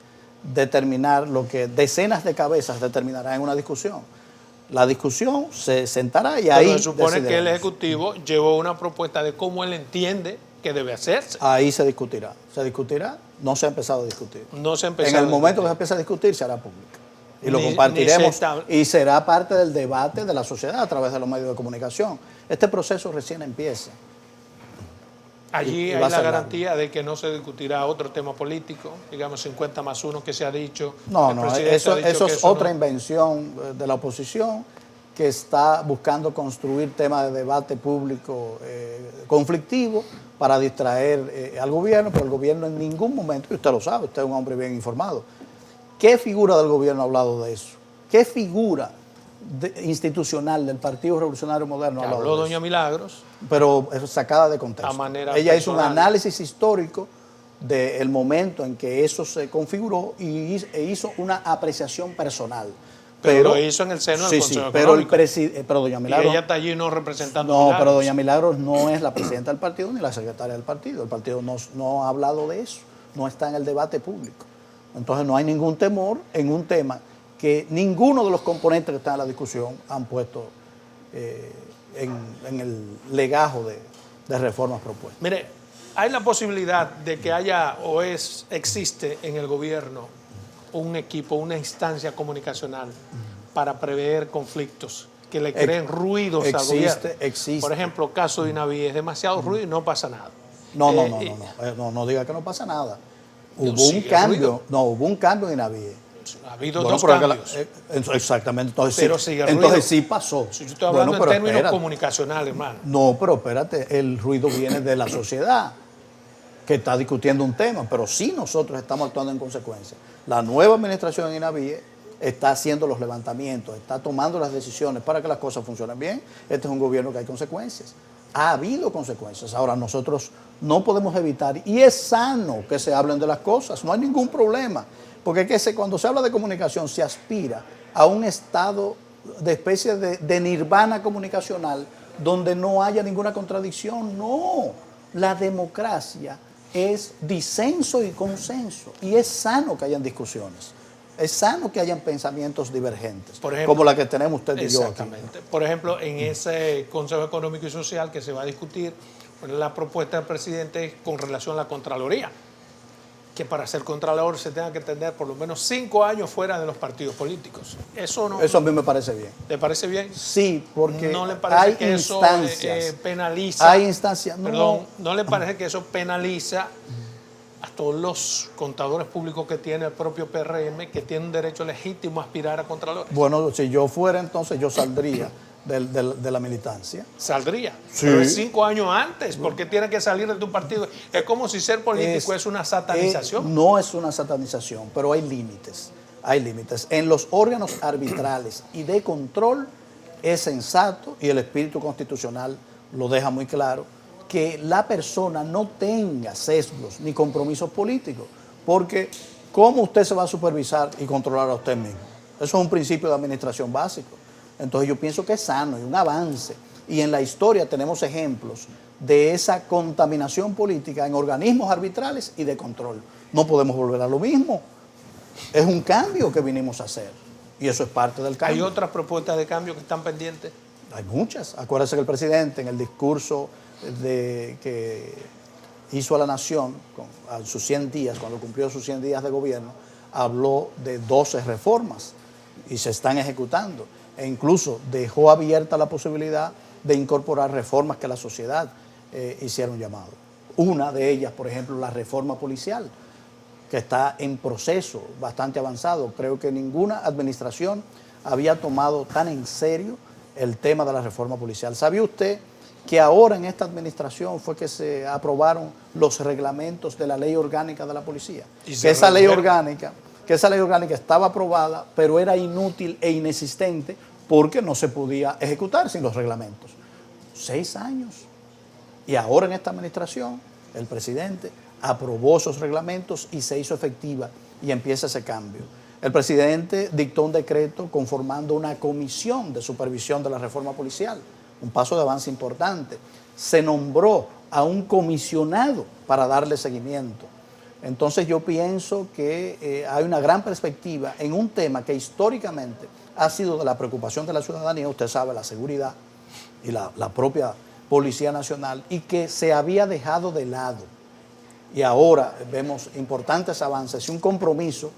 determinar lo que decenas de cabezas determinarán en una discusión. La discusión se sentará y pero ahí se supone que el decidiremos. Ejecutivo llevó una propuesta de cómo él entiende que debe hacerse. Ahí se discutirá. ¿Se discutirá? No se ha empezado a discutir. No se ha empezado En el a momento que discutir. se empiece a discutir se hará pública. Y lo Ni compartiremos se y será parte del debate de la sociedad a través de los medios de comunicación. Este proceso recién empieza. Allí y hay va a la ser garantía de que no se discutirá otro tema político, digamos 50+1 que se ha dicho. No, El no, presidente eso ha dicho que es otra no. invención de la oposición que está buscando construir temas de debate público conflictivo para distraer al gobierno, pero el gobierno en ningún momento, y usted lo sabe, usted es un hombre bien informado, ¿qué figura del gobierno ha hablado de eso? ¿Qué figura institucional del Partido Revolucionario Moderno ha hablado Habló de doña eso? Milagros. Pero es sacada de contexto. A manera Ella hizo un personal. análisis histórico del momento en que eso se configuró e hizo una apreciación personal. Pero lo hizo en el seno del Consejo pero Económico. pero doña Y Milagros, ella está allí no representando no, Milagros. pero doña Milagros no es la presidenta del partido ni la secretaria del partido. El partido no ha hablado de eso, no está en el debate público. Entonces no hay ningún temor en un tema que ninguno de los componentes que están en la discusión han puesto en el legajo de reformas propuestas. Mire, hay la posibilidad de que haya existe en el gobierno un equipo, una instancia comunicacional para prever conflictos que le creen ruidos al gobierno. Existe. Por ejemplo, caso de Inaví, es demasiado ruido y no pasa nada. No diga que no pasa nada. Yo Hubo un sigue cambio, ruido. hubo un cambio en Inaví. Ha habido Bueno, dos pero cambios. exactamente. Pero sigue ruido. Entonces sí pasó. Yo estoy hablando Bueno, en pero términos espérate. comunicacionales, hermano. No, pero espérate, el ruido viene de la sociedad que está discutiendo un tema, pero sí nosotros estamos actuando en consecuencia. La nueva administración en Inaví está haciendo los levantamientos, está tomando las decisiones para que las cosas funcionen bien. Este es un gobierno que hay consecuencias. Ha habido consecuencias. Ahora nosotros no podemos evitar, y es sano que se hablen de las cosas, no hay ningún problema. Porque es que cuando se habla de comunicación se aspira a un estado de especie de nirvana comunicacional donde no haya ninguna contradicción. No, la democracia es disenso y consenso y es sano que hayan discusiones. Es sano que hayan pensamientos divergentes, Por ejemplo, como la que tenemos usted y yo aquí. Exactamente. Por ejemplo, en ese Consejo Económico y Social que se va a discutir, la propuesta del presidente es con relación a la Contraloría, que para ser Contralor se tenga que tener por lo menos 5 años fuera de los partidos políticos. Eso no. Eso a mí me parece bien. ¿Le parece bien? Sí, porque ¿No le parece hay que eso instancias. penaliza? Hay instancias. No. Perdón, ¿no le parece que eso penaliza a todos los contadores públicos que tiene el propio PRM, que tienen derecho legítimo a aspirar a Contralores? Bueno, si yo fuera, entonces yo saldría de la militancia. Saldría. Sí. Pero es 5 años antes, porque tiene que salir de tu partido. Es como si ser político es una satanización. No es una satanización, pero hay límites. Hay límites. En los órganos arbitrales y de control es sensato, y el espíritu constitucional lo deja muy claro, que la persona no tenga sesgos ni compromisos políticos, porque ¿cómo usted se va a supervisar y controlar a usted mismo? Eso es un principio de administración básico. Entonces yo pienso que es sano y un avance. Y en la historia tenemos ejemplos de esa contaminación política en organismos arbitrales y de control. No podemos volver a lo mismo. Es un cambio que vinimos a hacer. Y eso es parte del cambio. ¿Hay otras propuestas de cambio que están pendientes? Hay muchas. Acuérdese que el presidente en el discurso que hizo a la nación a sus 100 días, cuando cumplió sus 100 días de gobierno, habló de 12 reformas y se están ejecutando. E incluso dejó abierta la posibilidad de incorporar reformas que la sociedad hiciera un llamado. Una de ellas, por ejemplo, la reforma policial. que está en proceso bastante avanzado. Creo que ninguna administración había tomado tan en serio el tema de la reforma policial. ¿Sabía usted que ahora en esta administración fue que se aprobaron los reglamentos de la ley orgánica de la policía? Que esa ley orgánica estaba aprobada, pero era inútil e inexistente porque no se podía ejecutar sin los reglamentos. 6 años. Y ahora en esta administración, el presidente aprobó esos reglamentos y se hizo efectiva y empieza ese cambio. El presidente dictó un decreto conformando una comisión de supervisión de la reforma policial, un paso de avance importante. Se nombró a un comisionado para darle seguimiento. Entonces yo pienso que hay una gran perspectiva en un tema que históricamente ha sido de la preocupación de la ciudadanía, usted sabe, la seguridad y la propia Policía Nacional, y que se había dejado de lado. Y ahora vemos importantes avances y un compromiso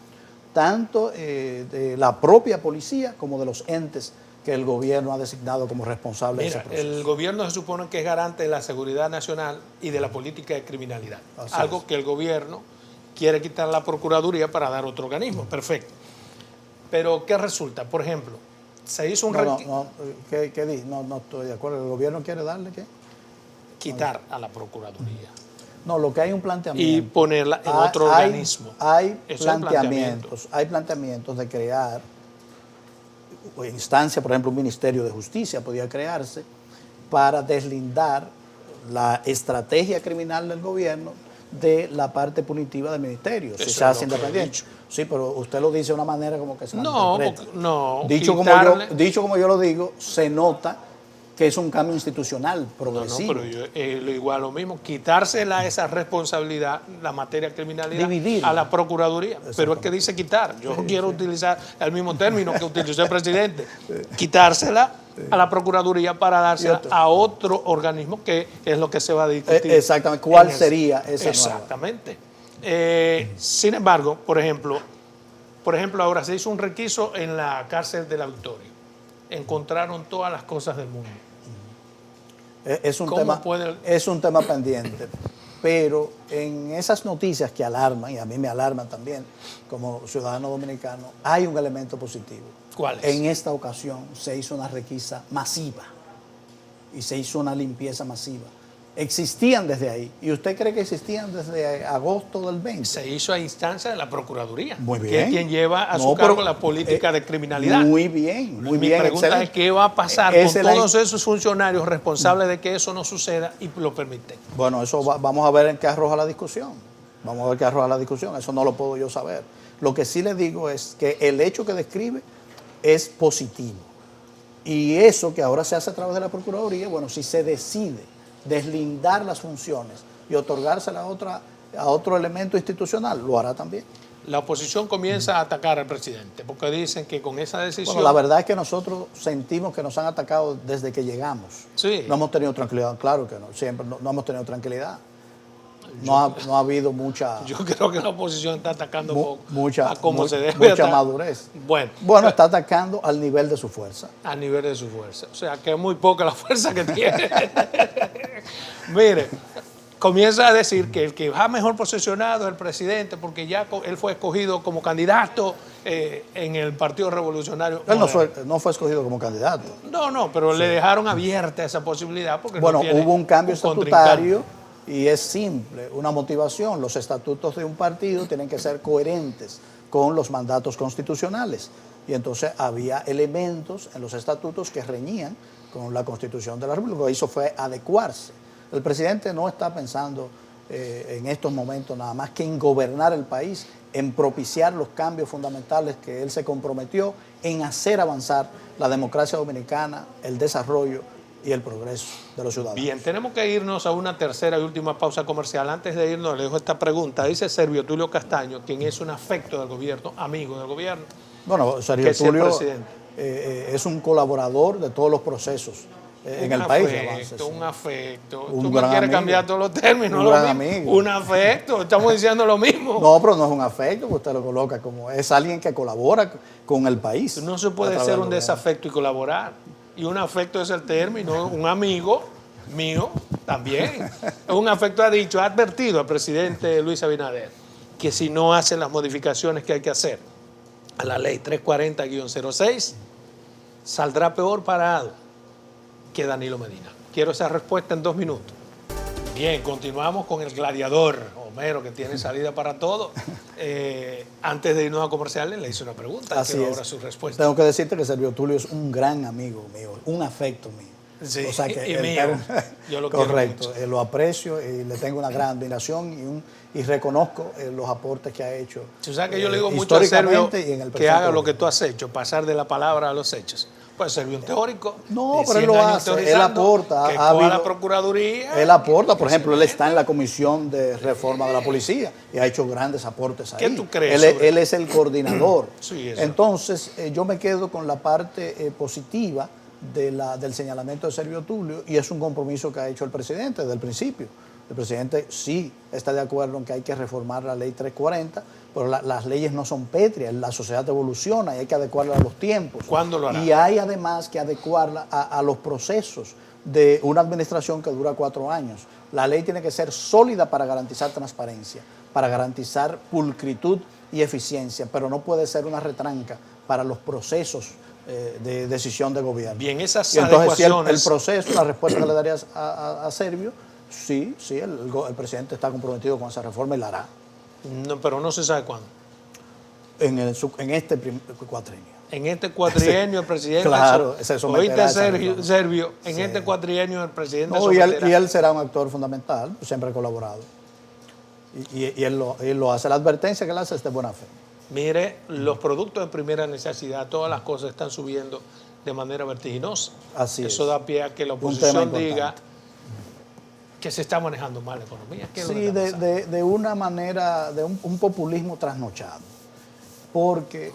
tanto de la propia policía como de los entes que el gobierno ha designado como responsables de ese proceso. El gobierno se supone que es garante de la seguridad nacional y de la política de criminalidad. Algo que el gobierno quiere quitar la Procuraduría para dar otro organismo. Perfecto. Pero, ¿qué resulta? Por ejemplo, se hizo un... No estoy de acuerdo. ¿El gobierno quiere darle qué? Quitar a la Procuraduría. No, lo que hay un planteamiento. Y ponerla en otro organismo. Hay planteamientos de crear instancia, por ejemplo, un Ministerio de Justicia podría crearse para deslindar la estrategia criminal del gobierno de la parte punitiva del ministerio, si se hace independiente. Sí, pero usted lo dice de una manera como que se interpreta. No, dicho como yo lo digo, se nota que es un cambio institucional progresivo. No, pero igual lo mismo, quitársela esa responsabilidad, la materia criminalidad, dividir a la Procuraduría. Pero es que dice quitar. Yo quiero utilizar el mismo término que utilizó el presidente. Quitársela a la Procuraduría para dársela a otro organismo, que es lo que se va a discutir. Exactamente. ¿Cuál sería esa Exactamente. Sin embargo, por ejemplo, ahora se hizo un requiso en la cárcel de La Victoria. Encontraron todas las cosas del mundo. Es un tema pendiente, pero en esas noticias que alarman, y a mí me alarman también como ciudadano dominicano, hay un elemento positivo. ¿Cuál es? En esta ocasión se hizo una requisa masiva y se hizo una limpieza masiva. Existían desde ahí. ¿Y usted cree que existían desde agosto del 20? Se hizo a instancia de la Procuraduría. Muy bien. Que es quien lleva a su cargo la política de criminalidad. Muy bien, muy bien. Mi pregunta es qué va a pasar con todos esos funcionarios responsables de que eso no suceda y lo permiten. Bueno, eso vamos a ver en qué arroja la discusión. Vamos a ver qué arroja la discusión. Eso no lo puedo yo saber. Lo que sí le digo es que el hecho que describe es positivo. Y eso que ahora se hace a través de la Procuraduría, bueno, si se decide deslindar las funciones y otorgársela a otro elemento institucional, lo hará también. La oposición comienza a atacar al presidente porque dicen que con esa decisión... Bueno, la verdad es que nosotros sentimos que nos han atacado desde que llegamos. Sí. No hemos tenido tranquilidad, claro que no, siempre no hemos tenido tranquilidad. No ha habido mucha... Yo creo que la oposición está atacando mucha madurez. Bueno, está atacando al nivel de su fuerza. Al nivel de su fuerza. O sea, que es muy poca la fuerza que tiene. Mire, comienza a decir que el que va mejor posicionado es el presidente porque ya él fue escogido como candidato en el Partido Revolucionario. Él no fue escogido como candidato. No, pero le dejaron abierta esa posibilidad. Porque bueno, hubo un cambio estatutario. Y es simple, una motivación. Los estatutos de un partido tienen que ser coherentes con los mandatos constitucionales. Y entonces había elementos en los estatutos que reñían con la Constitución de la República. Lo que hizo fue adecuarse. El presidente no está pensando en estos momentos nada más que en gobernar el país, en propiciar los cambios fundamentales que él se comprometió, en hacer avanzar la democracia dominicana, el desarrollo y el progreso de los ciudadanos. Bien, tenemos que irnos a una tercera y última pausa comercial. Antes de irnos, le dejo esta pregunta. Dice Servio Tulio Castaño, quien es un afecto del gobierno, amigo del gobierno. Bueno, Servio Tulio es un colaborador de todos los procesos en el país. Un afecto. Tú me quieres cambiar todos los términos. Un afecto, estamos diciendo lo mismo. No, pero no es un afecto, usted lo coloca como es alguien que colabora con el país. No se puede ser un desafecto y colaborar. Y un afecto es el término, un amigo mío también. Un afecto ha dicho, ha advertido al presidente Luis Abinader que si no hacen las modificaciones que hay que hacer a la ley 340-06, saldrá peor parado que Danilo Medina. Quiero esa respuesta en 2 minutos. Bien, continuamos con el gladiador, Homero, que tiene salida para todo. Antes de irnos a comerciales, le hice una pregunta. Así quiero es. ahora su respuesta. Tengo que decirte que Servio Tulio es un gran amigo mío, un afecto mío. Sí, o sea que y mío. Yo lo correcto, quiero mucho. Lo aprecio y le tengo una gran admiración y reconozco los aportes que ha hecho. Tú sabes que yo le digo mucho a Servio que haga lo que tú has has hecho, pasar de la palabra a los hechos. Pues Servio un teórico. No, pero él lo hace, él aporta. Que a la Procuraduría. Él aporta, por ejemplo, él está en la Comisión de Reforma de la Policía y ha hecho grandes aportes ahí. ¿Qué tú crees? Él es el coordinador. Sí, eso. Entonces, yo me quedo con la parte positiva del señalamiento de Servio Tulio y es un compromiso que ha hecho el presidente desde el principio. El presidente sí está de acuerdo en que hay que reformar la ley 340, pero las leyes no son pétreas, la sociedad evoluciona y hay que adecuarla a los tiempos. ¿Cuándo lo hará? Y hay además que adecuarla a los procesos de una administración que dura 4 años. La ley tiene que ser sólida para garantizar transparencia, para garantizar pulcritud y eficiencia, pero no puede ser una retranca para los procesos de decisión de gobierno. Bien, esas y entonces, adecuaciones. Si el proceso, la respuesta que le darías a Servio, sí, el presidente está comprometido con esa reforma y la hará. No, pero no se sabe cuándo. En este cuatrienio. En este cuatrienio el presidente. Claro, se someterá. Oíste, Servio, en este cuatrienio el presidente no, y él será un actor fundamental, siempre ha colaborado. Y él lo hace. La advertencia que él hace es de buena fe. Mire, los productos de primera necesidad, todas las cosas están subiendo de manera vertiginosa. Así Eso es. da pie a que la oposición diga que se está manejando mal la economía. Sí, de una manera, de un populismo trasnochado. Porque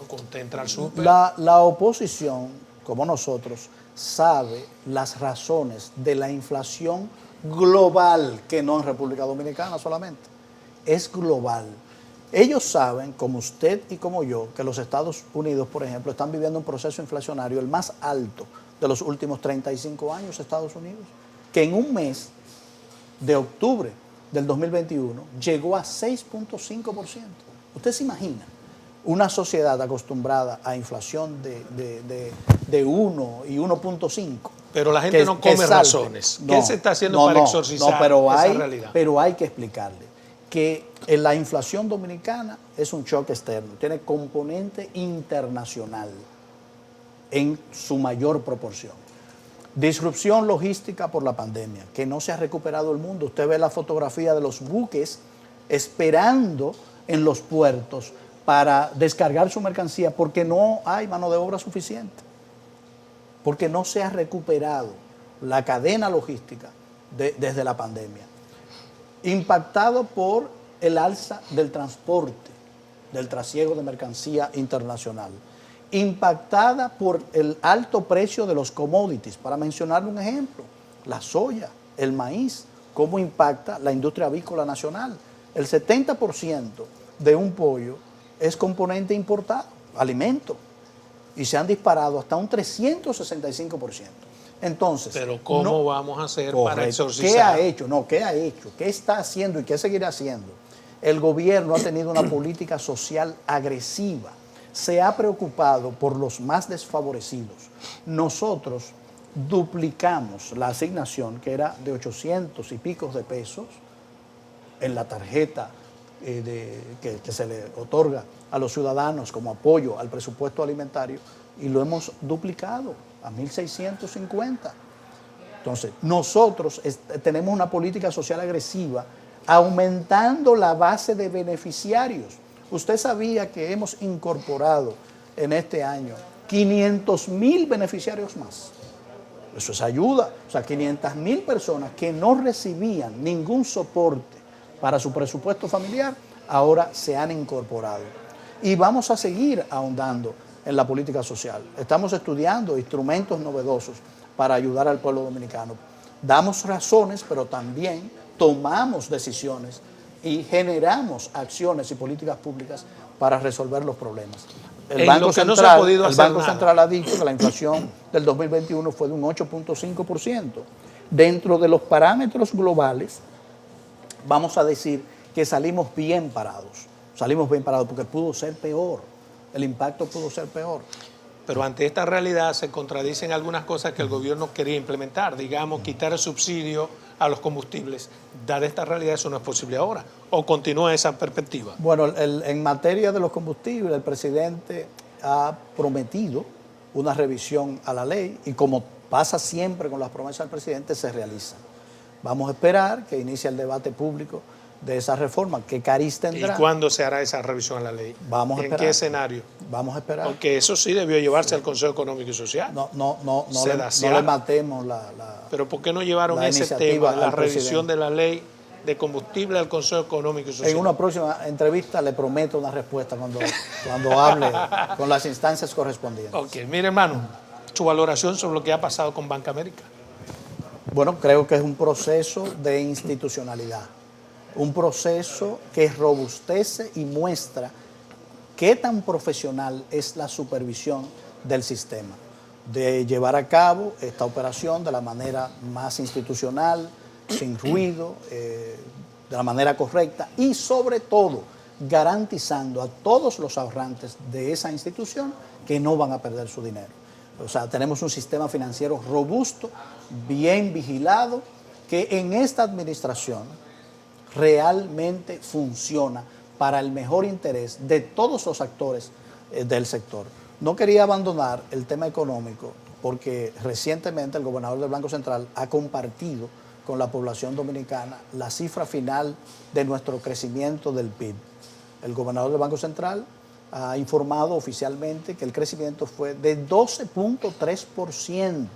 la oposición, como nosotros, sabe las razones de la inflación global, que no en República Dominicana solamente, es global. Ellos saben, como usted y como yo, que los Estados Unidos, por ejemplo, están viviendo un proceso inflacionario, el más alto de los últimos 35 años, Estados Unidos, que en un mes de octubre del 2021 llegó a 6.5%. ¿Usted se imagina? Una sociedad acostumbrada a inflación de 1 y 1.5. Pero la gente no come razones. ¿Qué se está haciendo para exorcizar esa realidad? Pero hay que explicarle que la inflación dominicana es un choque externo, tiene componente internacional en su mayor proporción. Disrupción logística por la pandemia, que no se ha recuperado el mundo. Usted ve la fotografía de los buques esperando en los puertos para descargar su mercancía porque no hay mano de obra suficiente, porque no se ha recuperado la cadena logística desde la pandemia. Impactado por el alza del transporte, del trasiego de mercancía internacional. Impactada por el alto precio de los commodities. Para mencionar un ejemplo, la soya, el maíz, cómo impacta la industria avícola nacional. El 70% de un pollo es componente importado, alimento, y se han disparado hasta un 365%. Entonces, pero ¿cómo vamos a hacer para exorcizar? ¿Qué ha hecho? No, ¿qué ha hecho? ¿Qué está haciendo y qué seguirá haciendo? El gobierno ha tenido una política social agresiva. Se ha preocupado por los más desfavorecidos. Nosotros duplicamos la asignación, que era de 800 y pico de pesos, en la tarjeta que se le otorga a los ciudadanos como apoyo al presupuesto alimentario, y lo hemos duplicado a 1.650. Entonces, nosotros tenemos una política social agresiva, aumentando la base de beneficiarios. Usted sabía que hemos incorporado en este año 500.000 beneficiarios más. Eso es ayuda. O sea, 500.000 personas que no recibían ningún soporte para su presupuesto familiar, ahora se han incorporado. Y vamos a seguir ahondando en la política social. Estamos estudiando instrumentos novedosos para ayudar al pueblo dominicano. Damos razones, pero también tomamos decisiones y generamos acciones y políticas públicas para resolver los problemas. El Banco Central ha dicho que la inflación del 2021 fue de un 8.5%. Dentro de los parámetros globales, vamos a decir que salimos bien parados. salimos bien parados, porque pudo ser peor, el impacto pudo ser peor. Pero ante esta realidad se contradicen algunas cosas que el gobierno quería implementar, digamos, quitar el subsidio a los combustibles. Dada esta realidad, eso no es posible ahora. ¿O continúa esa perspectiva? Bueno, en materia de los combustibles, el presidente ha prometido una revisión a la ley y como pasa siempre con las promesas del presidente, se realiza. Vamos a esperar que inicie el debate público de esa reforma, que cariz tendrá. ¿Y cuándo se hará esa revisión a la ley? Vamos a esperar. ¿En qué escenario? Vamos a esperar. Porque eso sí debió llevarse al Consejo Económico y Social. No le matemos la Pero ¿por qué no llevaron ese tema, la revisión de la ley de combustible al Consejo Económico y Social? En una próxima entrevista le prometo una respuesta cuando hable con las instancias correspondientes. Ok, mire hermano, su valoración sobre lo que ha pasado con Banca América. Bueno, creo que es un proceso de institucionalidad, un proceso que robustece y muestra qué tan profesional es la supervisión del sistema, de llevar a cabo esta operación de la manera más institucional, sin ruido, de la manera correcta y sobre todo garantizando a todos los ahorrantes de esa institución que no van a perder su dinero. O sea, tenemos un sistema financiero robusto, bien vigilado, que en esta administración realmente funciona para el mejor interés de todos los actores del sector. No quería abandonar el tema económico porque recientemente el gobernador del Banco Central ha compartido con la población dominicana la cifra final de nuestro crecimiento del PIB. El gobernador del Banco Central ha informado oficialmente que el crecimiento fue de 12.3%.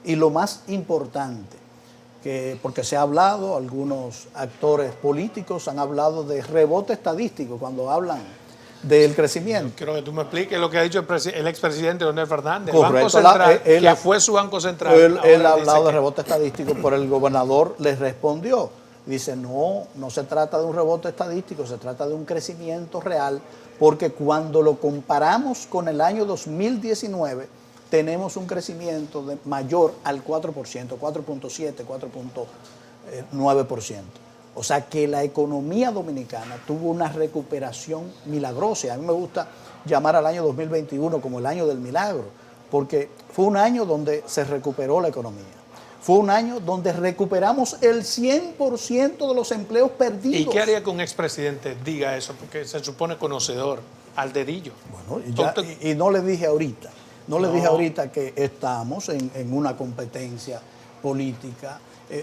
Y lo más importante, porque se ha hablado, algunos actores políticos han hablado de rebote estadístico cuando hablan del crecimiento. Yo quiero que tú me expliques lo que ha dicho el expresidente Leonel Fernández. Correcto. El Banco Central, que fue su Banco Central. Él ha hablado de rebote estadístico, pero el gobernador le respondió. Dice, no se trata de un rebote estadístico, se trata de un crecimiento real, porque cuando lo comparamos con el año 2019, tenemos un crecimiento mayor al 4%, 4.7, 4.9%. O sea que la economía dominicana tuvo una recuperación milagrosa. A mí me gusta llamar al año 2021 como el año del milagro, porque fue un año donde se recuperó la economía. Fue un año donde recuperamos el 100% de los empleos perdidos. ¿Y qué haría que un expresidente diga eso? Porque se supone conocedor al dedillo. Bueno, y no le dije ahorita. No le dije ahorita que estamos en una competencia política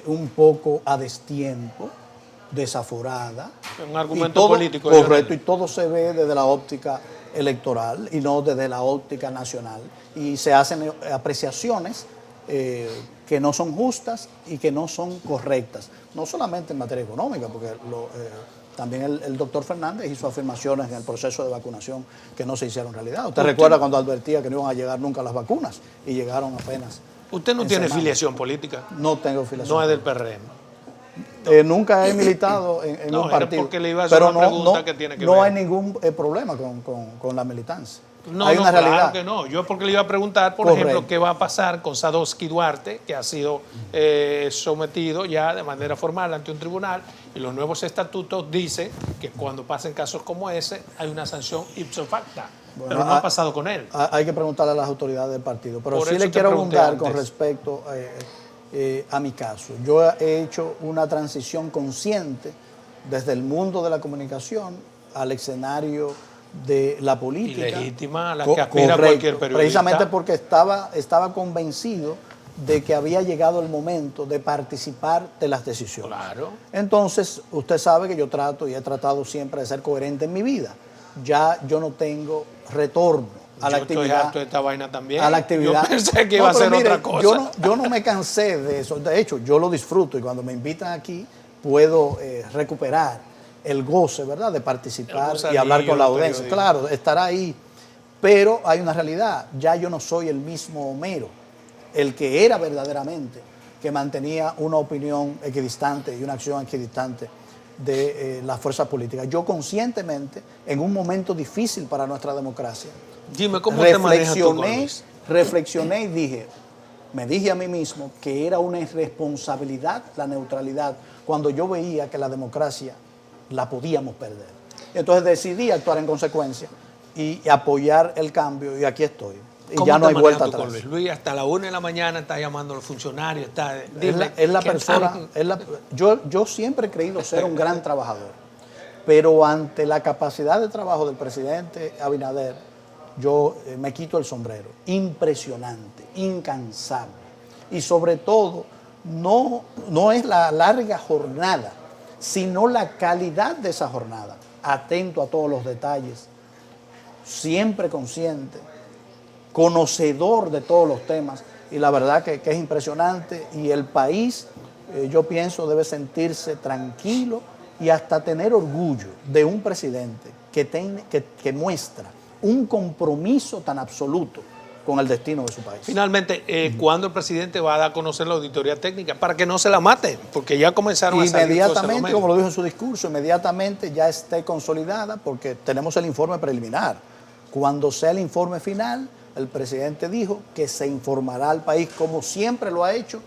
un poco a destiempo, desaforada. Un argumento político. Correcto, y todo se ve desde la óptica electoral y no desde la óptica nacional. Y se hacen apreciaciones que no son justas y que no son correctas. No solamente en materia económica, porque también el doctor Fernández hizo afirmaciones en el proceso de vacunación que no se hicieron realidad. ¿Usted recuerda cuando advertía que no iban a llegar nunca las vacunas y llegaron apenas? ¿Usted no tiene filiación política? No tengo filiación. No es del PRM. Nunca he militado en un partido. Porque le iba a hacer una pregunta que tiene que ver. No hay ningún problema con la militancia. No, hay una realidad. Claro que no. Yo porque le iba a preguntar, por ejemplo, qué va a pasar con Sadowski Duarte, que ha sido sometido ya de manera formal ante un tribunal, y los nuevos estatutos dicen que cuando pasen casos como ese hay una sanción ipso facto. Bueno, pero no ha pasado con él. Hay que preguntarle a las autoridades del partido. Pero sí le quiero abundar con respecto a mi caso. Yo he hecho una transición consciente desde el mundo de la comunicación al escenario de la política. Ilegítima, a la que aspira cualquier periodista. Precisamente porque estaba convencido de que había llegado el momento de participar de las decisiones. Claro. Entonces, usted sabe que yo trato y he tratado siempre de ser coherente en mi vida. Ya yo no tengo retorno a la actividad. Estoy harto de esta vaina también. A la actividad. Yo pensé que iba a ser otra cosa. Yo no me cansé de eso. De hecho, yo lo disfruto y cuando me invitan aquí puedo recuperar el goce, ¿verdad?, de participar y hablar con la audiencia. Claro, estará ahí. Pero hay una realidad. Ya yo no soy el mismo Homero, el que era verdaderamente, que mantenía una opinión equidistante y una acción equidistante de las fuerzas políticas. Yo conscientemente, en un momento difícil para nuestra democracia, dime, ¿cómo te manejas tú, reflexioné y me dije a mí mismo que era una irresponsabilidad la neutralidad cuando yo veía que la democracia la podíamos perder. Entonces decidí actuar en consecuencia y apoyar el cambio, y aquí estoy. Y ¿Cómo ya no te hay vuelta manejas tú, atrás. Luis? Luis, hasta la 1 de la mañana está llamando a los funcionarios. Es la persona, yo siempre he creído ser un gran trabajador, pero ante la capacidad de trabajo del presidente Abinader, yo me quito el sombrero. Impresionante, incansable. Y sobre todo, no es la larga jornada, sino la calidad de esa jornada. Atento a todos los detalles, siempre consciente, conocedor de todos los temas, y la verdad que es impresionante, y el país, yo pienso, debe sentirse tranquilo y hasta tener orgullo de un presidente que muestra un compromiso tan absoluto con el destino de su país. Finalmente, ¿cuándo el presidente va a dar a conocer la auditoría técnica? Para que no se la mate, porque ya comenzaron a salir cosas. Inmediatamente, como lo dijo en su discurso, inmediatamente ya esté consolidada, porque tenemos el informe preliminar. Cuando sea el informe final, el presidente dijo que se informará al país, como siempre lo ha hecho,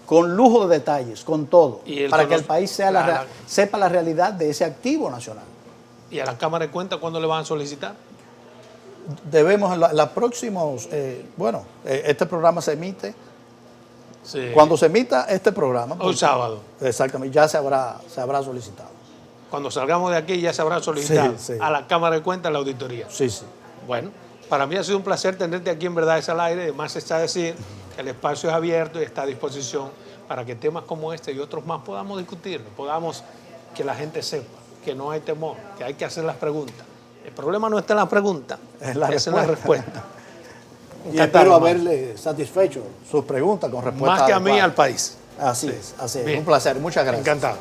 con lujo de detalles, con todo, para que el país sepa la realidad de ese activo nacional. ¿Y a la Cámara de Cuentas cuándo le van a solicitar? Debemos, en los próximos, este programa se emite, cuando se emita este programa. Hoy sábado. Exactamente, ya se habrá solicitado. Cuando salgamos de aquí ya se habrá solicitado Sí. a la Cámara de Cuentas la auditoría. Sí. Bueno, para mí ha sido un placer tenerte aquí en Verdades al Aire. Además está decir que el espacio es abierto y está a disposición para que temas como este y otros más podamos discutirlo, podamos que la gente sepa que no hay temor, que hay que hacer las preguntas. El problema no está en la pregunta, es la respuesta. Y espero haberle satisfecho sus preguntas con respuesta más que a mí, adecuada. al país. Así es. Bien. Un placer, muchas gracias. Encantado.